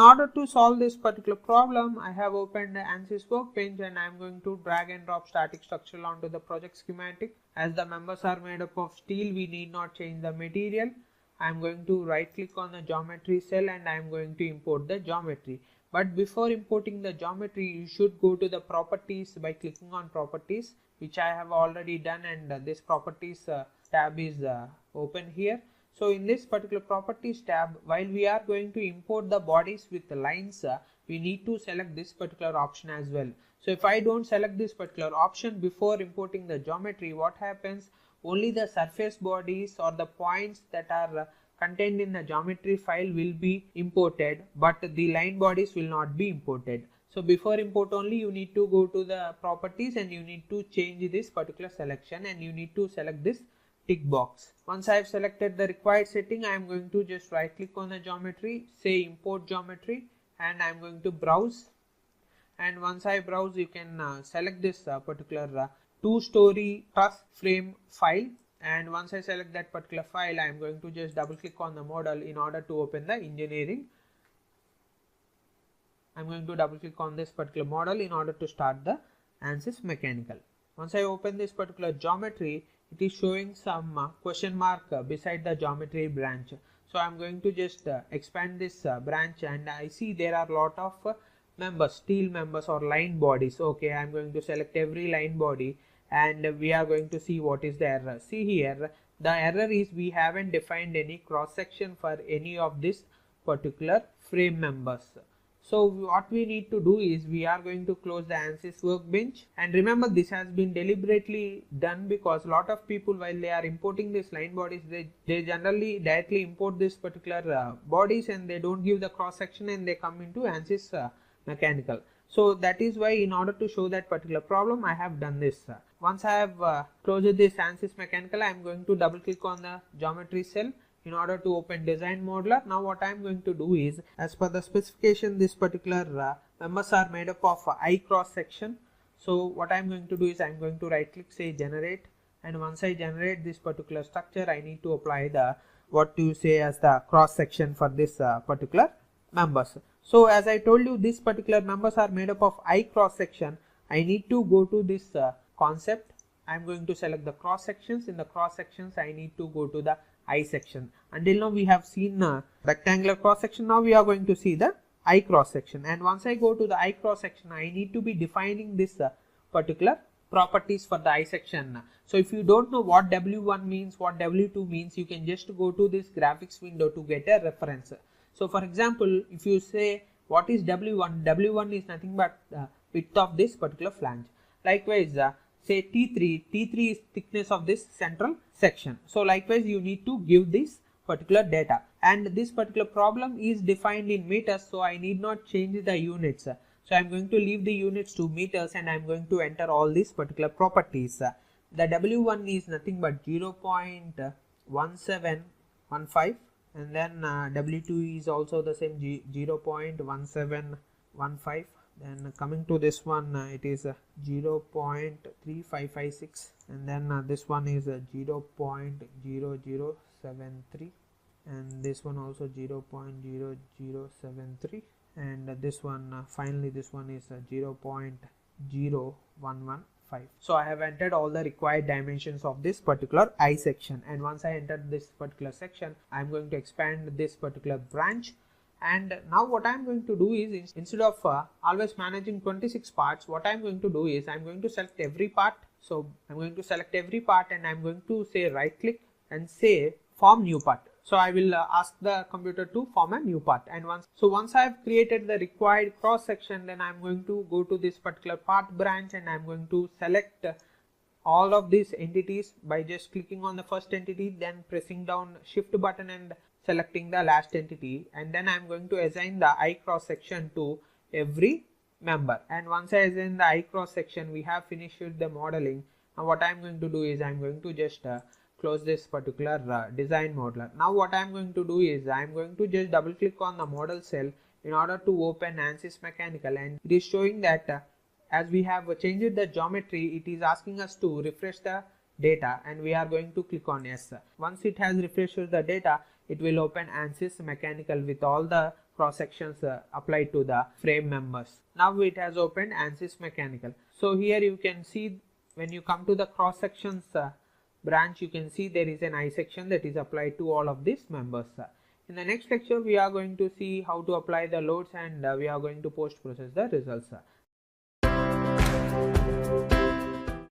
order to solve this particular problem, I have opened the Ansys Workbench and I am going to drag and drop static structure onto the project schematic. As the members are made up of steel, we need not change the material. I am going to right click on the geometry cell and I am going to import the geometry. But before importing the geometry, you should go to the properties by clicking on properties, which I have already done, and this properties tab is open here. So in this particular properties tab, while we are going to import the bodies with the lines, we need to select this particular option as well. So if I don't select this particular option before importing the geometry, what happens? Only the surface bodies or the points that are contained in the geometry file will be imported, but the line bodies will not be imported. So before import only, you need to go to the properties and you need to change this particular selection, and you need to select this tick box. Once I have selected the required setting, I am going to just right click on the geometry, say import geometry, and I am going to browse. And once I browse, you can select this particular two-story truss frame file. And once I select that particular file, I am going to just double click on the model in order to open the engineering. I am going to double click on this particular model in order to start the Ansys mechanical. Once I open this particular geometry, it is showing some question mark beside the geometry branch. So I am going to just expand this branch, and I see there are a lot of members, steel members or line bodies. Okay, I am going to select every line body and we are going to see what is the error. See here, the error is we haven't defined any cross section for any of this particular frame members. So what we need to do is we are going to close the Ansys Workbench, and remember this has been deliberately done because a lot of people, while they are importing these line bodies, they generally directly import this particular bodies and they don't give the cross section and they come into Ansys mechanical. So that is why, in order to show that particular problem, I have done this. Once I have closed this Ansys mechanical, I am going to double click on the geometry cell in order to open design modeler. Now what I am going to do is, as per the specification, this particular members are made up of I cross section. So what I am going to do is I am going to right click, say generate, and once I generate this particular structure, I need to apply the what you say as the cross section for this particular members. So as I told you, this particular members are made up of I cross section. I need to go to this concept. I am going to select the cross sections. In the cross sections, I need to go to the I section. Until now we have seen rectangular cross section. Now we are going to see the I cross section, and once I go to the I cross section, I need to be defining this particular properties for the I section. So if you don't know what W1 means, what W2 means, you can just go to this graphics window to get a reference. So for example, if you say what is W1, W1 is nothing but width of this particular flange. Likewise, say T3 is thickness of this central section. So likewise, you need to give this particular data, and this particular problem is defined in meters, so I need not change the units. So I am going to leave the units to meters, and I am going to enter all these particular properties. The W1 is nothing but 0.1715, and then W2 is also the same 0.1715. Then coming to this one, it is 0.3556, and then this one is 0.0073, and this one also 0.0073, and this one finally this one is 0.0115. So I have entered all the required dimensions of this particular I section, and once I entered this particular section, I am going to expand this particular branch. And now what I am going to do is, instead of always managing 26 parts, what I am going to do is I am going to select every part. So I am going to select every part, and I am going to say right click and say form new part. So I will ask the computer to form a new part, and once I have created the required cross section, then I am going to go to this particular part branch, and I am going to select all of these entities by just clicking on the first entity, then pressing down shift button and selecting the last entity, and then I am going to assign the I cross section to every member. And once I assign the I cross section, we have finished the modeling. Now what I am going to do is I am going to just close this particular design modeler. Now what I am going to do is I am going to just double click on the model cell in order to open Ansys mechanical, and it is showing that as we have changed the geometry, it is asking us to refresh the data, and we are going to click on yes. Once it has refreshed the data, it will open Ansys Mechanical with all the cross sections applied to the frame members. Now it has opened Ansys Mechanical. So here you can see when you come to the cross sections branch, you can see there is an I section that is applied to all of these members. In the next lecture, we are going to see how to apply the loads, and we are going to post process the results.